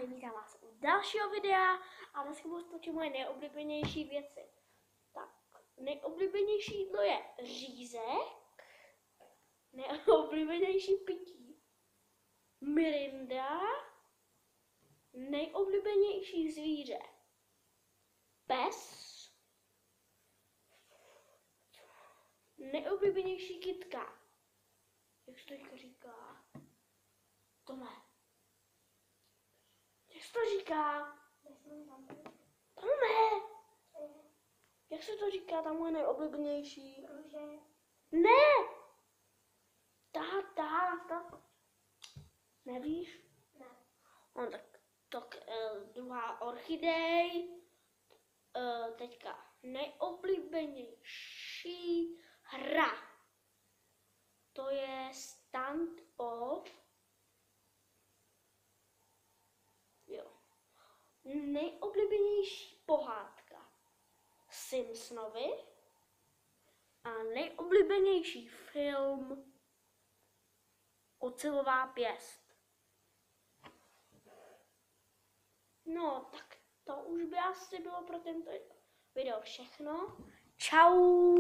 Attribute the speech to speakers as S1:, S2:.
S1: Ahoj, vítám vás u dalšího videa a dneska budu točit moje nejoblíbenější věci. Tak, nejoblíbenější jídlo je řízek, nejoblíbenější pití mirinda, nejoblíbenější zvíře pes, nejoblíbenější kytka. Jak se to teďka říká? Tome. Jak se to říká? Tome! Jak se to říká, ta moje nejoblíbenější? Ne! Ta. Nevíš?
S2: Ne.
S1: No tak druhá orchidej. Teďka nejoblíbenější hra. To je stand-off. Jo. Nejoblíbenější pohádka Simpsonovi a nejoblíbenější film Ocelová pěst. No, tak to už by asi bylo pro tento video všechno. Čau!